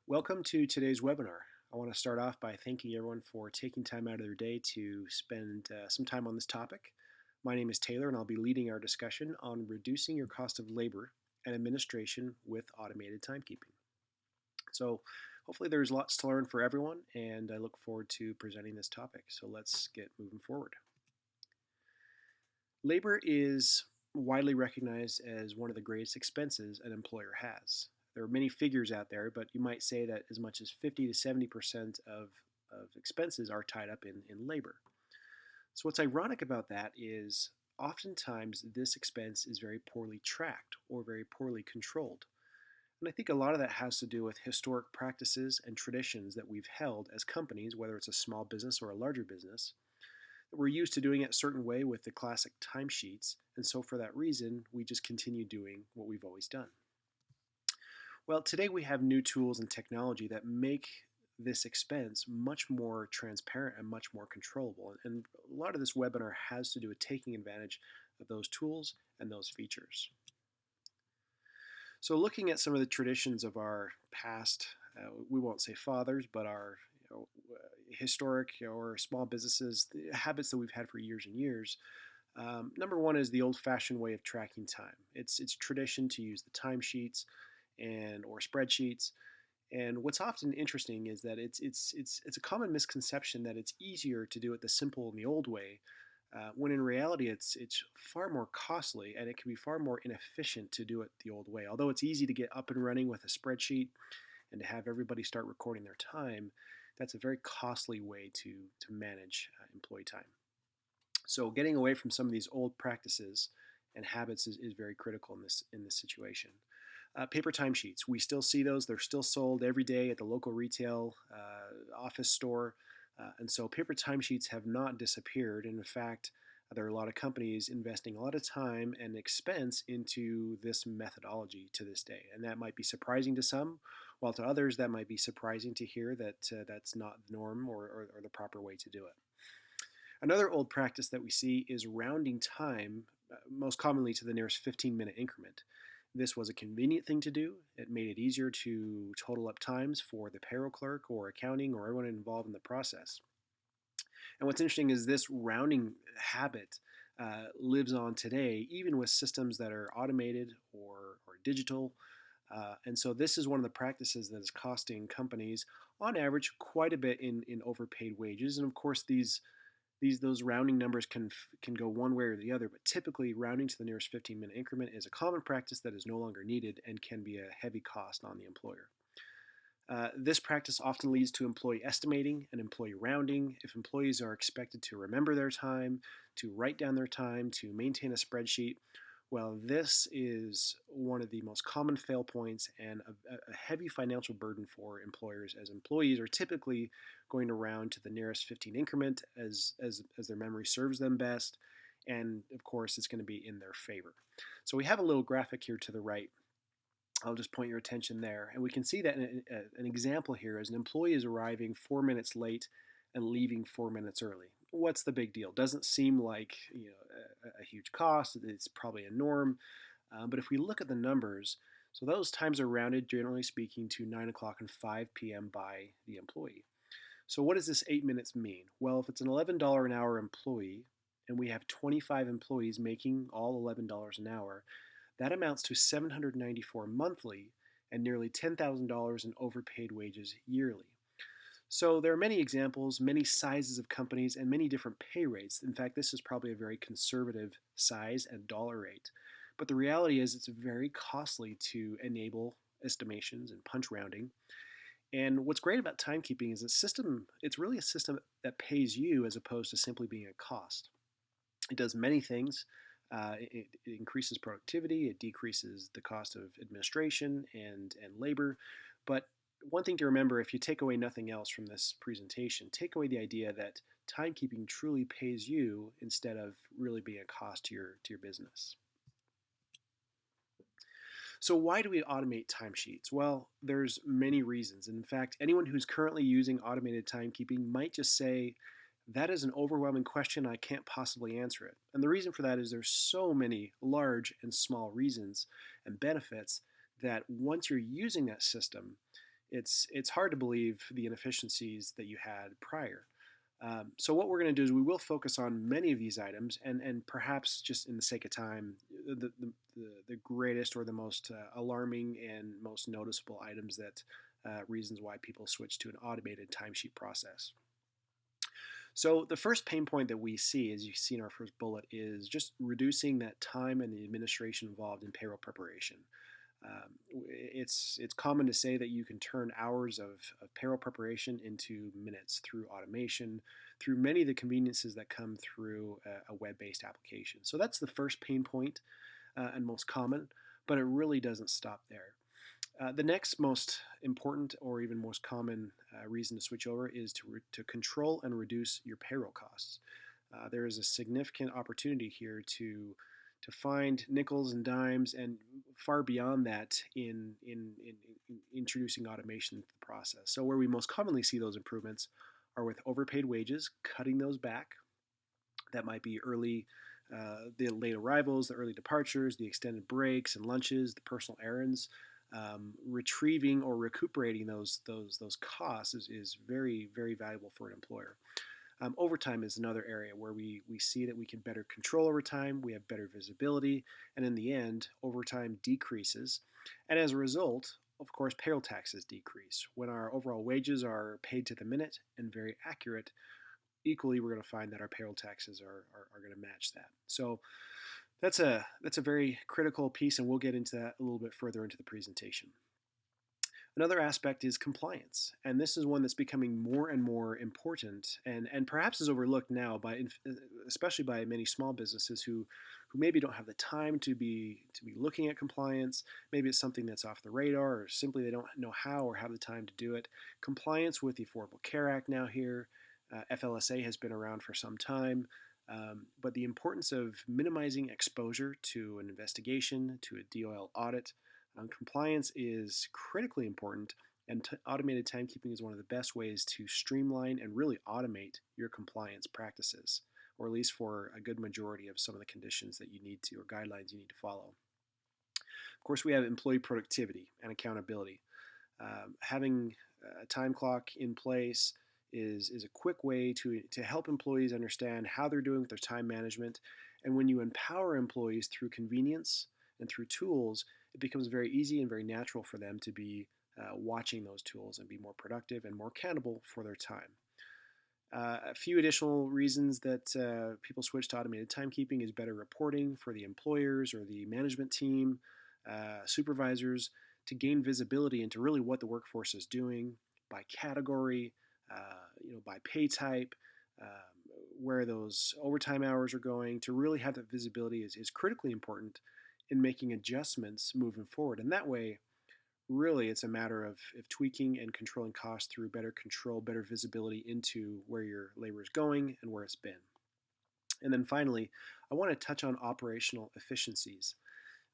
Welcome to today's webinar. I want to start off by thanking everyone for taking time out of their day to spend some time on this topic. My name is Taylor, and I'll be leading our discussion on reducing your cost of labor and administration with automated timekeeping. So, hopefully, there's lots to learn for everyone, and I look forward to presenting this topic. So, let's get moving forward. Labor is widely recognized as one of the greatest expenses an employer has. There are many figures out there, but you might say that as much as 50 to 70% of expenses are tied up in labor. So, what's ironic about that is oftentimes this expense is very poorly tracked or very poorly controlled. And I think a lot of that has to do with historic practices and traditions that we've held as companies, whether it's a small business or a larger business, that we're used to doing it a certain way with the classic timesheets. And so, for that reason, we just continue doing what we've always done. Well, today we have new tools and technology that make this expense much more transparent and much more controllable. And a lot of this webinar has to do with taking advantage of those tools and those features. So looking at some of the traditions of our past, we won't say fathers, but our historic or small businesses, the habits that we've had for years and years. Number one is the old-fashioned way of tracking time. It's tradition to use the timesheets and or spreadsheets. And what's often interesting is that it's a common misconception that it's easier to do it the simple and the old way, when in reality it's far more costly and it can be far more inefficient to do it the old way. Although it's easy to get up and running with a spreadsheet and to have everybody start recording their time, that's a very costly way to manage employee time. So getting away from some of these old practices and habits is very critical in this situation. Paper timesheets, we still see those. They're still sold every day at the local retail office store. And so paper timesheets have not disappeared. And in fact, there are a lot of companies investing a lot of time and expense into this methodology to this day. And that might be surprising to some, while to others, that might be surprising to hear that that's not the norm or the proper way to do it. Another old practice that we see is rounding time, most commonly to the nearest 15-minute increment. This was a convenient thing to do. It made it easier to total up times for the payroll clerk or accounting or everyone involved in the process. And what's interesting is this rounding habit lives on today, even with systems that are automated or digital. And so this is one of the practices that is costing companies, on average, quite a bit in overpaid wages. And of course, those rounding numbers can go one way or the other, but typically rounding to the nearest 15-minute increment is a common practice that is no longer needed and can be a heavy cost on the employer. This practice often leads to employee estimating and employee rounding. If employees are expected to remember their time, to write down their time, to maintain a spreadsheet, well, this is one of the most common fail points and a heavy financial burden for employers, as employees are typically going to round to the nearest 15 increment as their memory serves them best. And of course, it's going to be in their favor. So we have a little graphic here to the right. I'll just point your attention there. And we can see that an example here is an employee is arriving 4 minutes late and leaving 4 minutes early. What's the big deal? Doesn't seem like a huge cost. It's probably a norm. But if we look at the numbers, so those times are rounded, generally speaking, to 9 o'clock and 5 p.m. by the employee. So what does this 8 minutes mean? Well, if it's an $11 an hour employee and we have 25 employees making all $11 an hour, that amounts to $794 monthly and nearly $10,000 in overpaid wages yearly. So there are many examples, many sizes of companies, and many different pay rates. In fact, this is probably a very conservative size and dollar rate. But the reality is it's very costly to enable estimations and punch rounding. And what's great about timekeeping is it's really a system that pays you as opposed to simply being a cost. It does many things. It increases productivity, it decreases the cost of administration and labor. But one thing to remember, if you take away nothing else from this presentation, take away the idea that timekeeping truly pays you instead of really being a cost to your business. So why do we automate timesheets? Well, there's many reasons. In fact, anyone who's currently using automated timekeeping might just say, that is an overwhelming question. I can't possibly answer it. And the reason for that is there's so many large and small reasons and benefits that once you're using that system, it's hard to believe the inefficiencies that you had prior. So what we're going to do is we will focus on many of these items, and perhaps just in the sake of time, the greatest or the most alarming and most noticeable items that reasons why people switch to an automated timesheet process. So the first pain point that we see, as you see in our first bullet, is just reducing that time and the administration involved in payroll preparation. It's common to say that you can turn hours of payroll preparation into minutes through automation, through many of the conveniences that come through a web-based application. So that's the first pain point and most common, but it really doesn't stop there. The next most important or even most common reason to switch over is to control and reduce your payroll costs. There is a significant opportunity here to find nickels and dimes and far beyond that in introducing automation into the process. So where we most commonly see those improvements are with overpaid wages, cutting those back. That might be the late arrivals, the early departures, the extended breaks and lunches, the personal errands. Retrieving or recuperating those costs is very, very valuable for an employer. Overtime is another area where we see that we can better control overtime, we have better visibility, and in the end, overtime decreases. And as a result, of course, payroll taxes decrease. When our overall wages are paid to the minute and very accurate, equally we're going to find that our payroll taxes are going to match that. So that's a very critical piece, and we'll get into that a little bit further into the presentation. Another aspect is compliance, and this is one that's becoming more and more important, and perhaps is overlooked now especially by many small businesses who maybe don't have the time to be looking at compliance. Maybe it's something that's off the radar, or simply they don't know how or have the time to do it. Compliance with the Affordable Care Act now here. FLSA has been around for some time. But the importance of minimizing exposure to an investigation, to a DOL audit, compliance is critically important, and automated timekeeping is one of the best ways to streamline and really automate your compliance practices, or at least for a good majority of some of the conditions that you need to, or guidelines you need to follow. Of course, we have employee productivity and accountability. Having a time clock in place is a quick way to help employees understand how they're doing with their time management. And when you empower employees through convenience and through tools, it becomes very easy and very natural for them to be watching those tools and be more productive and more accountable for their time. A few additional reasons that people switch to automated timekeeping is better reporting for the employers or the management team, supervisors, to gain visibility into really what the workforce is doing by category, by pay type, where those overtime hours are going. To really have that visibility is critically important in making adjustments moving forward. And that way, really, it's a matter of tweaking and controlling costs through better control, better visibility into where your labor is going and where it's been. And then finally, I want to touch on operational efficiencies.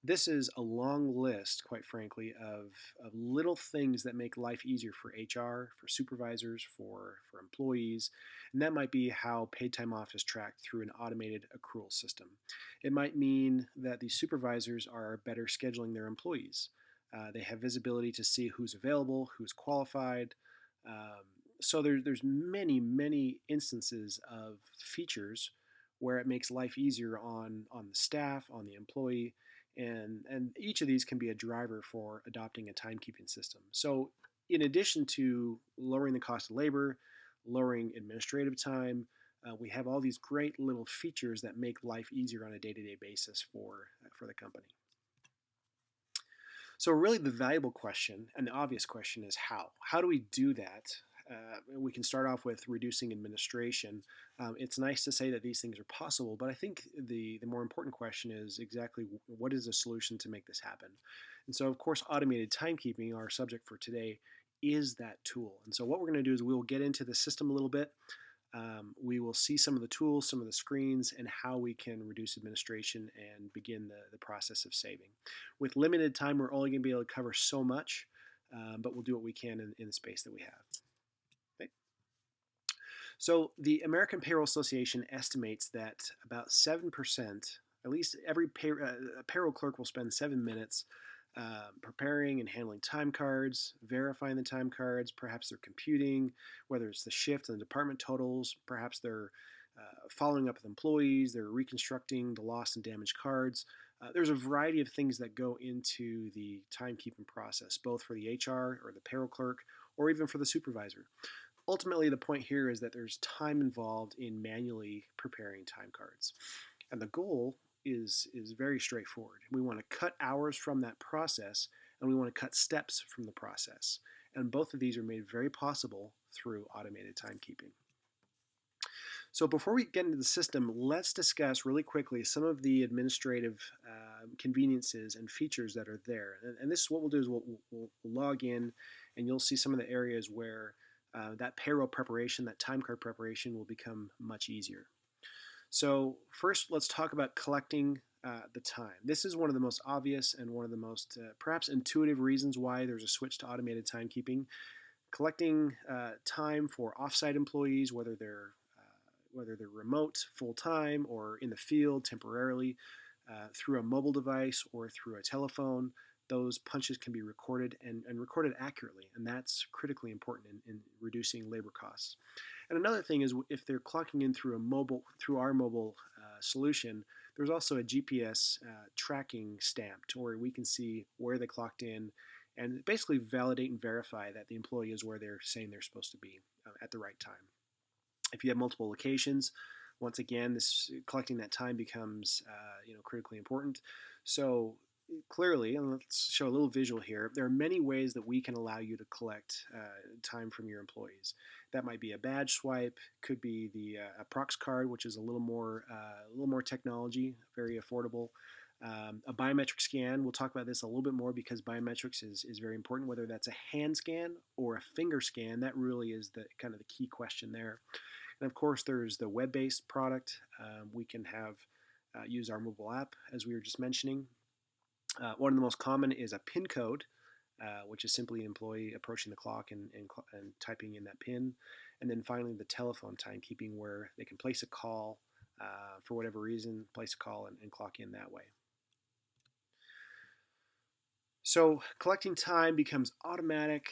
This is a long list, quite frankly, of little things that make life easier for HR, for supervisors, for employees. And that might be how paid time off is tracked through an automated accrual system. It might mean that the supervisors are better scheduling their employees. They have visibility to see who's available, who's qualified. So there's many, many instances of features where it makes life easier on the staff, on the employee, and each of these can be a driver for adopting a timekeeping system. So in addition to lowering the cost of labor, lowering administrative time, we have all these great little features that make life easier on a day-to-day basis for the company. So really the valuable question and the obvious question is how? How do we do that? We can start off with reducing administration. It's nice to say that these things are possible, but I think the more important question is exactly what is the solution to make this happen? And so, of course, automated timekeeping, our subject for today, is that tool. And so what we're going to do is we'll get into the system a little bit. We will see some of the tools, some of the screens, and how we can reduce administration and begin the process of saving. With limited time, we're only going to be able to cover so much, but we'll do what we can in the space that we have. So the American Payroll Association estimates that about 7%, at least every payroll clerk will spend 7 minutes preparing and handling time cards, verifying the time cards, perhaps they're computing, whether it's the shift and the department totals, perhaps they're following up with employees, they're reconstructing the lost and damaged cards. There's a variety of things that go into the timekeeping process, both for the HR or the payroll clerk, or even for the supervisor. Ultimately, the point here is that there's time involved in manually preparing time cards. And the goal is very straightforward. We want to cut hours from that process, and we want to cut steps from the process. And both of these are made very possible through automated timekeeping. So before we get into the system, let's discuss really quickly some of the administrative conveniences and features that are there. And this is what we'll do is we'll log in, and you'll see some of the areas where that payroll preparation, that time card preparation will become much easier. So first, let's talk about collecting the time. This is one of the most obvious and one of the most perhaps intuitive reasons why there's a switch to automated timekeeping. Collecting time for offsite employees, whether they're remote full-time or in the field temporarily, through a mobile device or through a telephone, those punches can be recorded and recorded accurately, and that's critically important in reducing labor costs. And another thing is if they're clocking in through our mobile solution, there's also a GPS tracking stamped where we can see where they clocked in and basically validate and verify that the employee is where they're saying they're supposed to be at the right time. If you have multiple locations, once again, this collecting that time becomes critically important. So clearly, and let's show a little visual here, there are many ways that we can allow you to collect time from your employees. That might be a badge swipe, could be the a Prox card, which is a little more technology, very affordable. A biometric scan, we'll talk about this a little bit more because biometrics is very important, whether that's a hand scan or a finger scan. That really is the kind of the key question there. And of course, there's the web-based product. We can have use our mobile app, as we were just mentioning. One of the most common is a PIN code, which is simply an employee approaching the clock and typing in that PIN. And then finally, the telephone timekeeping, where they can place a call for whatever reason, place a call and clock in that way. So collecting time becomes automatic,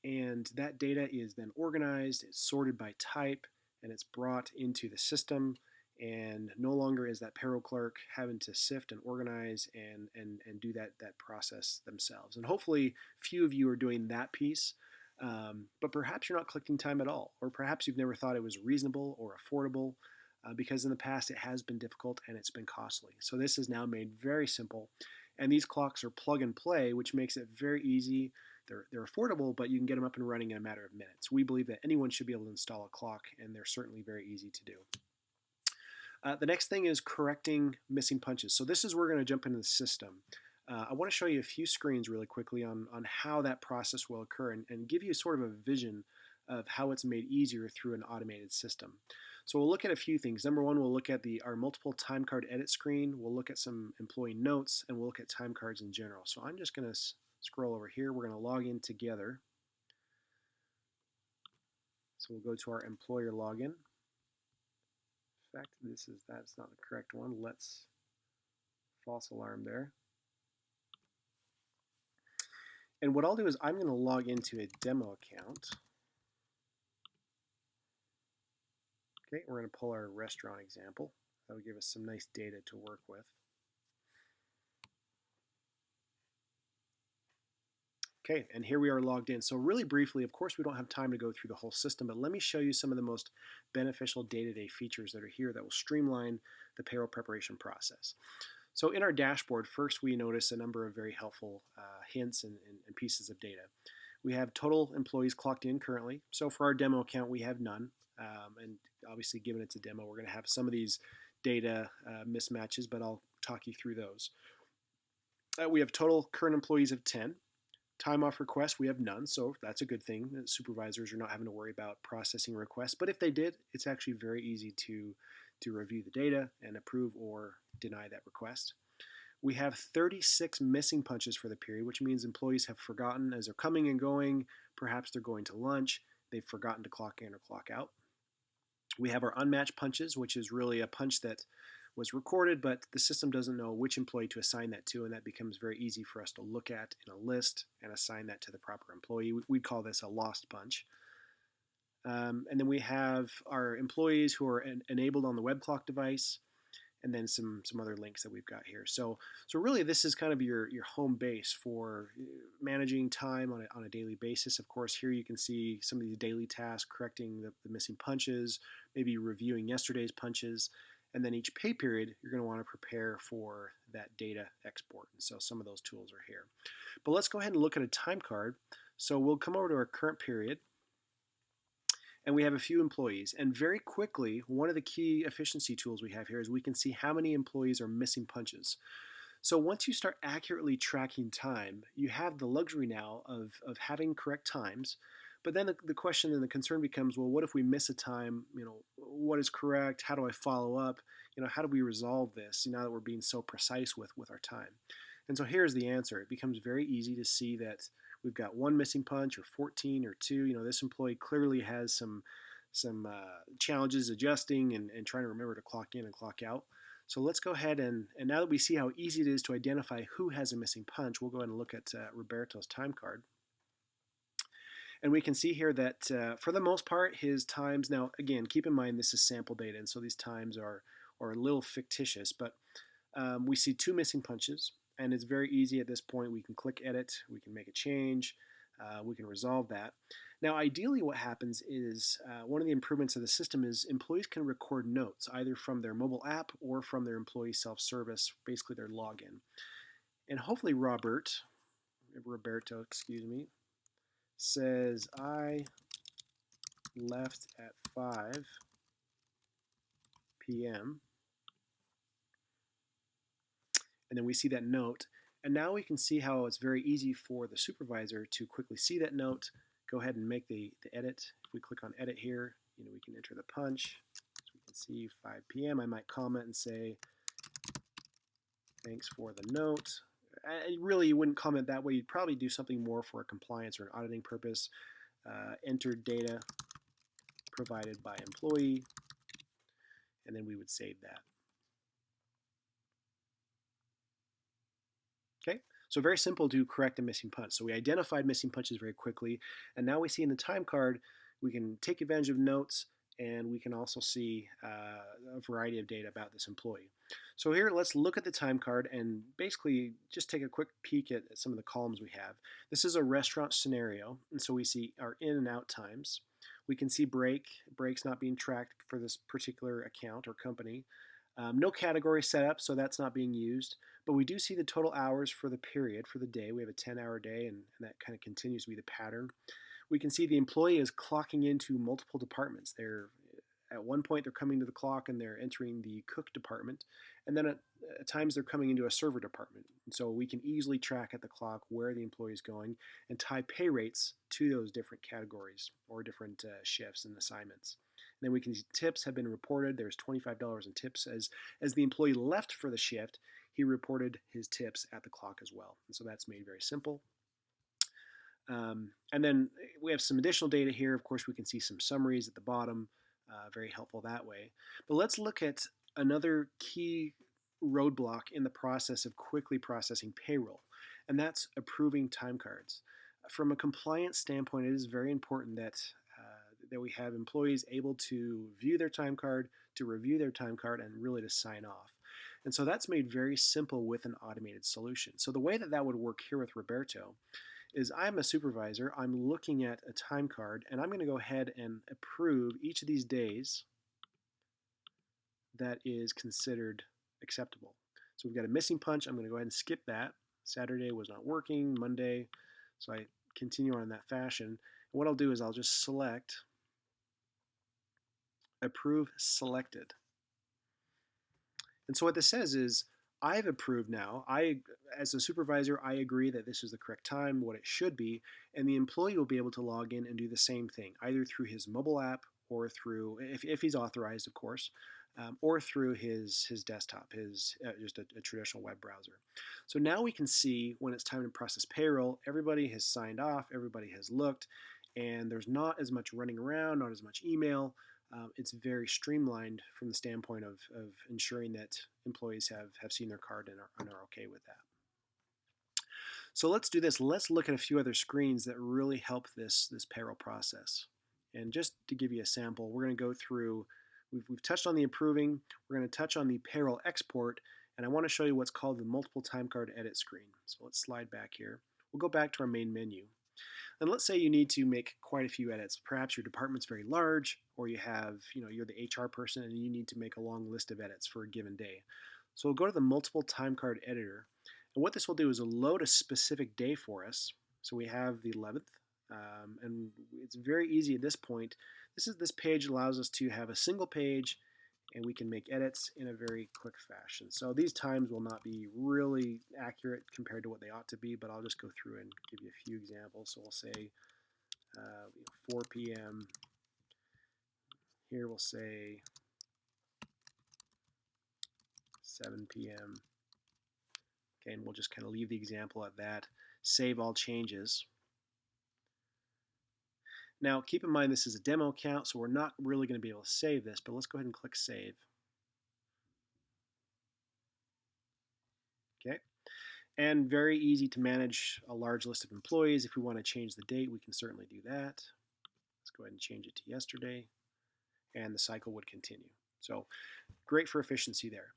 and that data is then organized, it's sorted by type, and it's brought into the system. And no longer is that payroll clerk having to sift and organize and do that process themselves. And hopefully few of you are doing that piece, but perhaps you're not collecting time at all, or perhaps you've never thought it was reasonable or affordable, because in the past it has been difficult and it's been costly. So this is now made very simple, and these clocks are plug and play, which makes it very easy. They're affordable, but you can get them up and running in a matter of minutes. We believe that anyone should be able to install a clock, and they're certainly very easy to do. The next thing is correcting missing punches. So this is where we're going to jump into the system. I want to show you a few screens really quickly on how that process will occur and give you sort of a vision of how it's made easier through an automated system. So we'll look at a few things. Number one, we'll look at our multiple time card edit screen. We'll look at some employee notes, and we'll look at time cards in general. So I'm just going to scroll over here. We're going to log in together. So we'll go to our employer login. In fact, that's not the correct one. Let's false alarm there. And what I'll do is I'm going to log into a demo account. Okay, we're going to pull our restaurant example. That'll give us some nice data to work with. Okay, and here we are logged in. So really briefly, of course, we don't have time to go through the whole system, but let me show you some of the most beneficial day-to-day features that are here that will streamline the payroll preparation process. So in our dashboard, first we notice a number of very helpful hints and pieces of data. We have total employees clocked in currently. So for our demo account, we have none. And obviously, given it's a demo, we're going to have some of these data mismatches, but I'll talk you through those. We have total current employees of 10. Time off requests, we have none, so that's a good thing. Supervisors are not having to worry about processing requests, but if they did, it's actually very easy to review the data and approve or deny that request. We have 36 missing punches for the period, which means employees have forgotten as they're coming and going. Perhaps they're going to lunch. They've forgotten to clock in or clock out. We have our unmatched punches, which is really a punch that was recorded, but the system doesn't know which employee to assign that to, and that becomes very easy for us to look at in a list and assign that to the proper employee. We call this a lost punch. And then we have our employees who are enabled on the web clock device, and then some other links that we've got here. So really, this is kind of your home base for managing time on a daily basis. Of course, here you can see some of these daily tasks, correcting the missing punches, maybe reviewing yesterday's punches, and then each pay period, you're going to want to prepare for that data export. And so some of those tools are here. But let's go ahead and look at a time card. So we'll come over to our current period, and we have a few employees. And very quickly, one of the key efficiency tools we have here is we can see how many employees are missing punches. So once you start accurately tracking time, you have the luxury now of having correct times. But then the question and the concern becomes, well, what if we miss a time? What is correct? How do I follow up? How do we resolve this now that we're being so precise with our time? And so here's the answer. It becomes very easy to see that we've got one missing punch or 14 or 2. This employee clearly has some challenges adjusting and trying to remember to clock in and clock out. So let's go ahead and now that we see how easy it is to identify who has a missing punch, we'll go ahead and look at Roberto's time card. And we can see here that for the most part, his times, now again, keep in mind this is sample data, and so these times are a little fictitious, but we see 2 missing punches, and it's very easy at this point. We can click edit, we can make a change, we can resolve that. Now ideally what happens is one of the improvements of the system is employees can record notes either from their mobile app or from their employee self-service, basically their login. And hopefully Roberto, says I left at 5 p.m. And then we see that note. And now we can see how it's very easy for the supervisor to quickly see that note, go ahead and make the edit. If we click on edit here, we can enter the punch. So we can see 5 p.m. I might comment and say, thanks for the note. Really, you wouldn't comment that way. You'd probably do something more for a compliance or an auditing purpose. Entered data provided by employee, and then we would save that. Okay, so very simple to correct a missing punch. So we identified missing punches very quickly, and now we see in the time card, we can take advantage of notes, and we can also see a variety of data about this employee. So here, let's look at the time card and basically just take a quick peek at some of the columns we have. This is a restaurant scenario, and so we see our in and out times. We can see breaks not being tracked for this particular account or company. No category set up, so that's not being used. But we do see the total hours for the period, for the day. We have a 10-hour day, and that kind of continues to be the pattern. We can see the employee is clocking into multiple departments. At one point, they're coming to the clock and they're entering the cook department. And then at times, they're coming into a server department. And so we can easily track at the clock where the employee is going and tie pay rates to those different categories or different shifts and assignments. And then we can see tips have been reported. There's $25 in tips. As the employee left for the shift, he reported his tips at the clock as well. And so that's made very simple. And then we have some additional data here. Of course, we can see some summaries at the bottom. Very helpful that way. But let's look at another key roadblock in the process of quickly processing payroll, and that's approving time cards. From a compliance standpoint, it is very important that we have employees able to view their time card, to review their time card, and really to sign off. And so that's made very simple with an automated solution. So the way that would work here with Roberto is I'm a supervisor, I'm looking at a time card, and I'm going to go ahead and approve each of these days that is considered acceptable. So we've got a missing punch. I'm going to go ahead and skip that. Saturday was not working, Monday, so I continue on in that fashion. And what I'll do is I'll just select approve selected. And so what this says is I've approved now. As a supervisor, I agree that this is the correct time, what it should be, and the employee will be able to log in and do the same thing, either through his mobile app or through, if he's authorized, of course, or through his desktop, just a traditional web browser. So now we can see when it's time to process payroll, everybody has signed off, everybody has looked, and there's not as much running around, not as much email. it's very streamlined from the standpoint of ensuring that employees have seen their card and are okay with that. So let's do this. Let's look at a few other screens that really help this payroll process. And just to give you a sample, we're going to go through, we've touched on the approving, we're going to touch on the payroll export, and I want to show you what's called the multiple time card edit screen. So let's slide back here. We'll go back to our main menu. And let's say you need to make quite a few edits. Perhaps your department's very large, or you have, you're the HR person and you need to make a long list of edits for a given day. So we'll go to the multiple time card editor. And what this will do is it'll load a specific day for us. So we have the 11th, and it's very easy at this point. This page allows us to have a single page, and we can make edits in a very quick fashion. So these times will not be really accurate compared to what they ought to be, but I'll just go through and give you a few examples. So we'll say 4 p.m. Here we'll say 7 p.m. Okay, and we'll just kind of leave the example at that. Save all changes. Now, keep in mind this is a demo account, so we're not really going to be able to save this, but let's go ahead and click Save. Okay, and very easy to manage a large list of employees. If we want to change the date, we can certainly do that. Let's go ahead and change it to yesterday, and the cycle would continue. So great for efficiency there.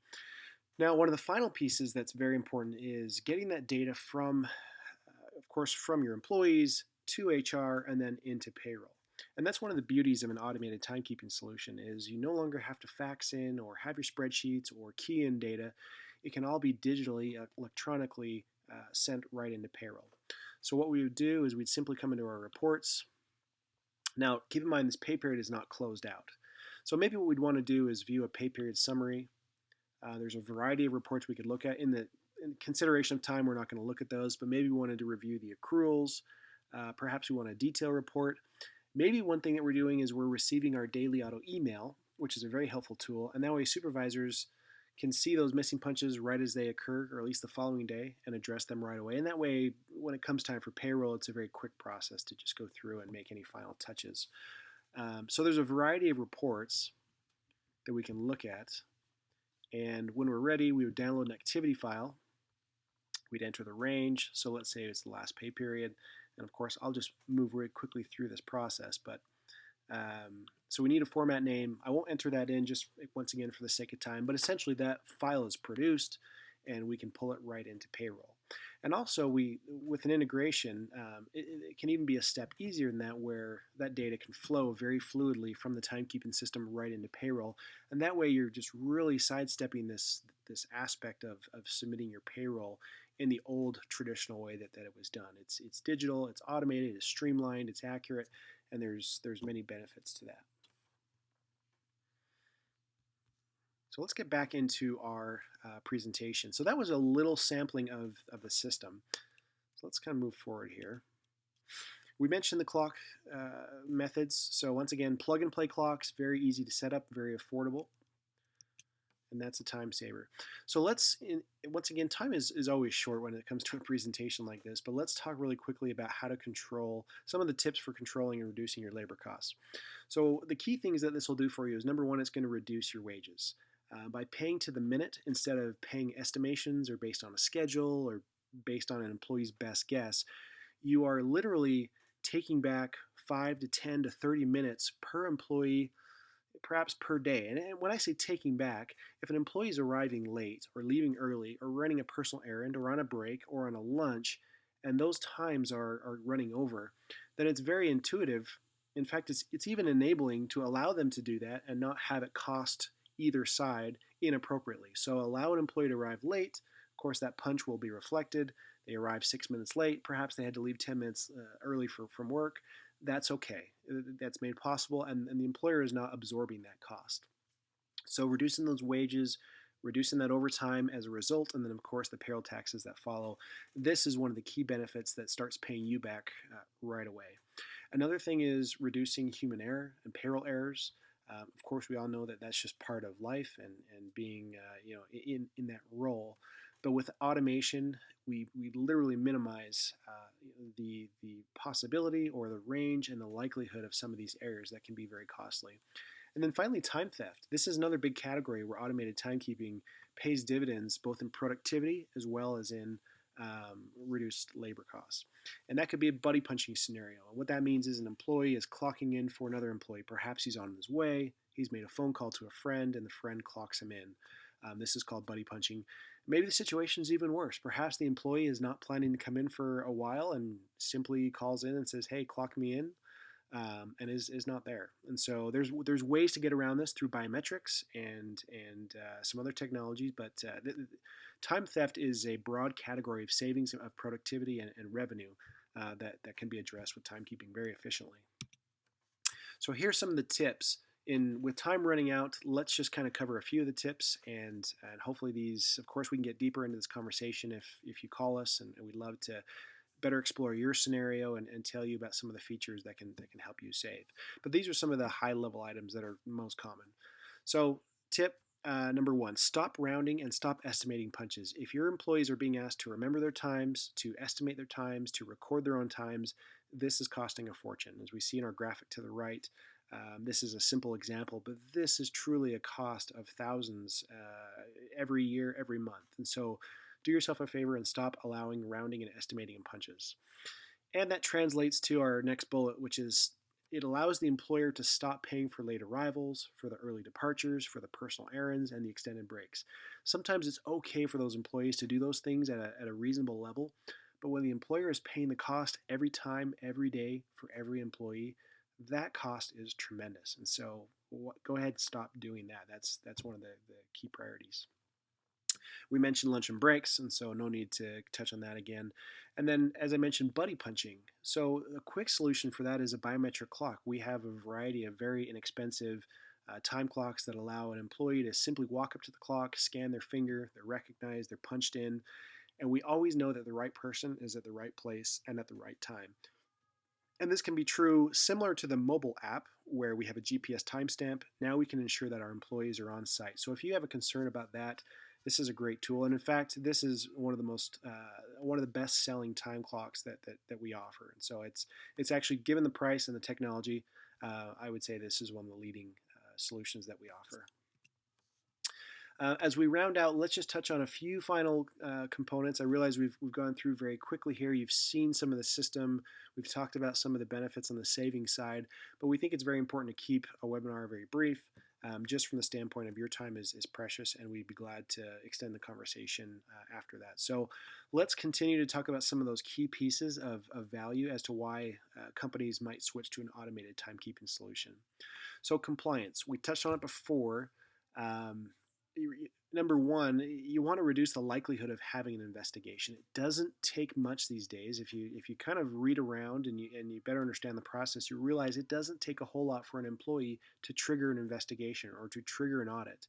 Now, one of the final pieces that's very important is getting that data from, of course, from your employees to HR and then into payroll. And that's one of the beauties of an automated timekeeping solution is you no longer have to fax in or have your spreadsheets or key in data. It can all be digitally, electronically sent right into payroll. So what we would do is we'd simply come into our reports. Now, keep in mind this pay period is not closed out. So maybe what we'd want to do is view a pay period summary. There's a variety of reports we could look at. In consideration of time, we're not going to look at those, but maybe we wanted to review the accruals. Perhaps we want a detail report. Maybe one thing that we're doing is we're receiving our daily auto email, which is a very helpful tool, and that way supervisors can see those missing punches right as they occur, or at least the following day, and address them right away. And that way, when it comes time for payroll, it's a very quick process to just go through and make any final touches. So there's a variety of reports that we can look at. And when we're ready, we would download an activity file. We'd enter the range. So let's say it's the last pay period. And of course, I'll just move very quickly through this process. But so we need a format name. I won't enter that in just once again for the sake of time. But essentially, that file is produced, and we can pull it right into payroll. And also, with an integration, it can even be a step easier than that, where that data can flow very fluidly from the timekeeping system right into payroll. And that way, you're just really sidestepping this aspect of submitting your payroll in the old traditional way that it was done. It's digital, it's automated, it's streamlined, it's accurate, and there's many benefits to that. So let's get back into our presentation. So that was a little sampling of the system. So let's kind of move forward here. We mentioned the clock methods. So once again, plug and play clocks, very easy to set up, very affordable. And that's a time saver. So once again, time is always short when it comes to a presentation like this, but let's talk really quickly about how to control some of the tips for controlling and reducing your labor costs. So the key things that this will do for you is, number one, it's going to reduce your wages. By paying to the minute instead of paying estimations or based on a schedule or based on an employee's best guess, you are literally taking back 5 to 10 to 30 minutes per employee, perhaps per day. And when I say taking back, if an employee is arriving late or leaving early or running a personal errand or on a break or on a lunch, and those times are running over, then it's very intuitive. In fact, it's even enabling to allow them to do that and not have it cost either side inappropriately. So allow an employee to arrive late. Of course, that punch will be reflected. They arrived 6 minutes late. Perhaps they had to leave 10 minutes early from work. That's okay. That's made possible, and the employer is not absorbing that cost. So reducing those wages, reducing that overtime as a result, and then of course the payroll taxes that follow. This is one of the key benefits that starts paying you back right away. Another thing is reducing human error and payroll errors. Of course, we all know that that's just part of life and being in that role. But with automation, we literally minimize the possibility or the range and the likelihood of some of these errors that can be very costly. And then finally, time theft. This is another big category where automated timekeeping pays dividends both in productivity as well as in reduced labor costs. And that could be a buddy punching scenario. And what that means is an employee is clocking in for another employee. Perhaps he's on his way, he's made a phone call to a friend, and the friend clocks him in. This is called buddy punching. Maybe the situation is even worse. Perhaps the employee is not planning to come in for a while and simply calls in and says, "Hey, clock me in," and is not there. And so there's ways to get around this through biometrics and some other technologies. But time theft is a broad category of savings of productivity and revenue that can be addressed with timekeeping very efficiently. So here's some of the tips. With time running out, let's just kind of cover a few of the tips, and hopefully these, of course, we can get deeper into this conversation if you call us, and we'd love to better explore your scenario and tell you about some of the features that can help you save. But these are some of the high level items that are most common. So tip number one, stop rounding and stop estimating punches. If your employees are being asked to remember their times, to estimate their times, to record their own times, this is costing a fortune. As we see in our graphic to the right, this is a simple example, but this is truly a cost of thousands every year, every month. And so do yourself a favor and stop allowing rounding and estimating in punches. And that translates to our next bullet, which is it allows the employer to stop paying for late arrivals, for the early departures, for the personal errands, and the extended breaks. Sometimes it's okay for those employees to do those things at a reasonable level, but when the employer is paying the cost every time, every day for every employee, that cost is tremendous. And so go ahead and stop doing that. That's one of the key priorities. We mentioned lunch and breaks, and so no need to touch on that again. And then, as I mentioned, buddy punching. So a quick solution for that is a biometric clock. We have a variety of very inexpensive time clocks that allow an employee to simply walk up to the clock, scan their finger, they're recognized, they're punched in, and we always know that the right person is at the right place and at the right time. And this can be true similar to the mobile app where we have a GPS timestamp. Now we can ensure that our employees are on site. So if you have a concern about that, this is a great tool. And in fact, this is one of the one of the best selling time clocks that we offer. And so it's actually, given the price and the technology, I would say this is one of the leading solutions that we offer. As we round out, let's just touch on a few final components. I realize we've gone through very quickly here. You've seen some of the system. We've talked about some of the benefits on the saving side, but we think it's very important to keep a webinar very brief, just from the standpoint of your time is precious, and we'd be glad to extend the conversation after that. So let's continue to talk about some of those key pieces of value as to why companies might switch to an automated timekeeping solution. So compliance, we touched on it before. Number one, you want to reduce the likelihood of having an investigation. It doesn't take much these days. If you kind of read around and you better understand the process, you realize it doesn't take a whole lot for an employee to trigger an investigation or to trigger an audit.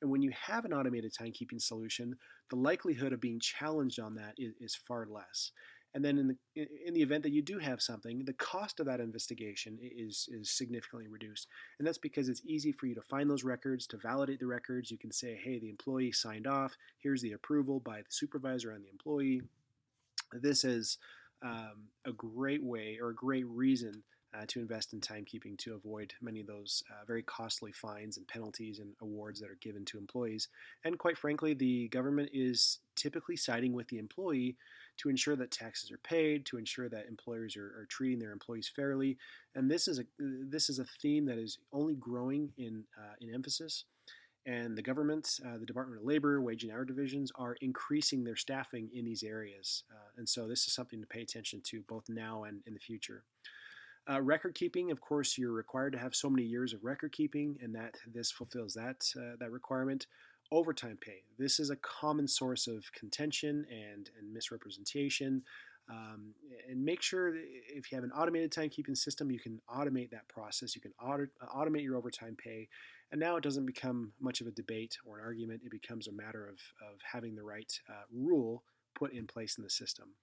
And when you have an automated timekeeping solution, the likelihood of being challenged on that is far less. And then in the event that you do have something, the cost of that investigation is significantly reduced. And that's because it's easy for you to find those records, to validate the records. You can say, hey, the employee signed off. Here's the approval by the supervisor and the employee. This is a great way or a great reason to invest in timekeeping to avoid many of those very costly fines and penalties and awards that are given to employees. And quite frankly, the government is typically siding with the employee to ensure that taxes are paid, to ensure that employers are treating their employees fairly. And this is a theme that is only growing in emphasis. And the government, the Department of Labor, Wage and Hour divisions are increasing their staffing in these areas. And so this is something to pay attention to both now and in the future. Record keeping, of course, you're required to have so many years of record keeping, and this fulfills that requirement. Overtime pay. This is a common source of contention and misrepresentation. And make sure that if you have an automated timekeeping system, you can automate that process. You can automate your overtime pay. And now it doesn't become much of a debate or an argument. It becomes a matter of having the right rule put in place in the system.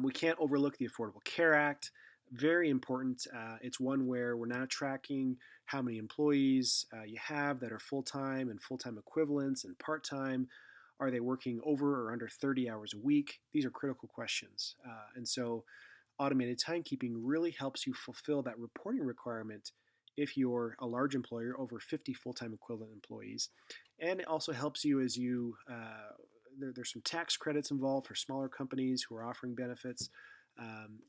We can't overlook the Affordable Care Act. Very important. It's one where we're now tracking how many employees you have that are full-time and full-time equivalents and part-time. Are they working over or under 30 hours a week? These are critical questions. And so automated timekeeping really helps you fulfill that reporting requirement if you're a large employer, over 50 full-time equivalent employees. And it also helps you as there's some tax credits involved for smaller companies who are offering benefits.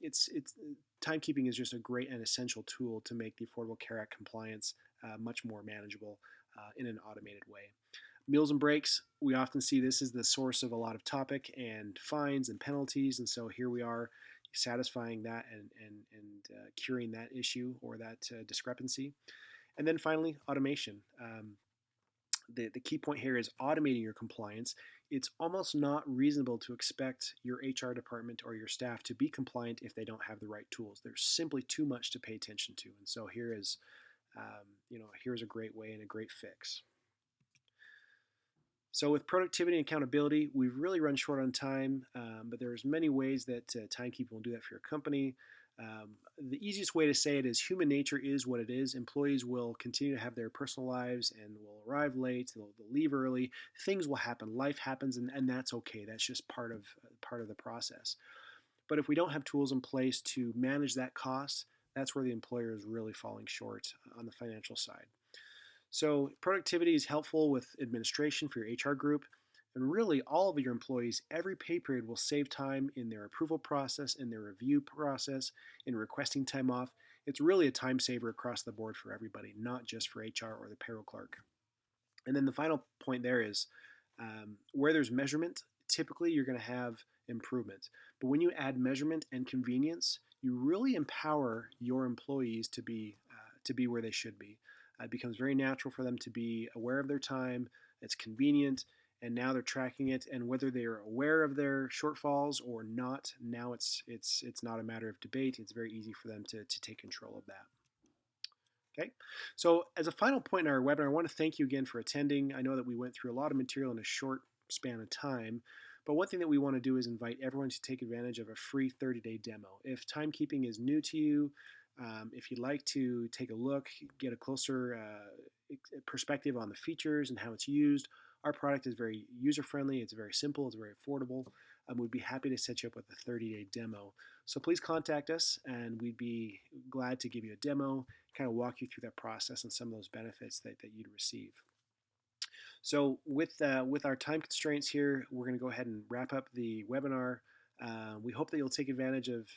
It's timekeeping is just a great and essential tool to make the Affordable Care Act compliance much more manageable in an automated way. Meals and breaks, we often see this as the source of a lot of topic and fines and penalties, and so here we are satisfying that and curing that issue or that discrepancy. And then finally, automation. The key point here is automating your compliance. It's almost not reasonable to expect your HR department or your staff to be compliant if they don't have the right tools. There's simply too much to pay attention to, and so here's a great way and a great fix. So with productivity and accountability, we've really run short on time, but there's many ways that timekeeping will do that for your company. The easiest way to say it is human nature is what it is. Employees will continue to have their personal lives and will arrive late, they'll leave early. Things will happen, life happens, and that's okay. That's just part of the process. But if we don't have tools in place to manage that cost, that's where the employer is really falling short on the financial side. So productivity is helpful with administration for your HR group. And really, all of your employees, every pay period will save time in their approval process, in their review process, in requesting time off. It's really a time saver across the board for everybody, not just for HR or the payroll clerk. And then the final point there is where there's measurement, typically you're going to have improvement. But when you add measurement and convenience, you really empower your employees to be where they should be. It becomes very natural for them to be aware of their time. It's convenient, and now they're tracking it. And whether they're aware of their shortfalls or not, now it's not a matter of debate. It's very easy for them to take control of that. Okay, so as a final point in our webinar, I want to thank you again for attending. I know that we went through a lot of material in a short span of time, but one thing that we want to do is invite everyone to take advantage of a free 30-day demo. If timekeeping is new to you, if you'd like to take a look, get a closer perspective on the features and how it's used, our product is very user-friendly, it's very simple, it's very affordable. We'd be happy to set you up with a 30-day demo. So please contact us and we'd be glad to give you a demo, kind of walk you through that process and some of those benefits that you'd receive. So with our time constraints here, we're going to go ahead and wrap up the webinar. We hope that you'll take advantage of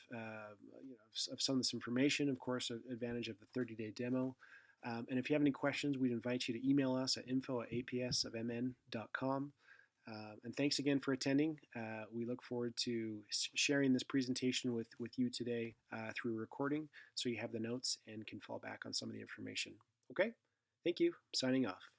some of this information, of course, advantage of the 30-day demo. And if you have any questions, we'd invite you to email us at info@apsofmn.com. And thanks again for attending. We look forward to sharing this presentation with you today through recording, so you have the notes and can fall back on some of the information. Okay, thank you. Signing off.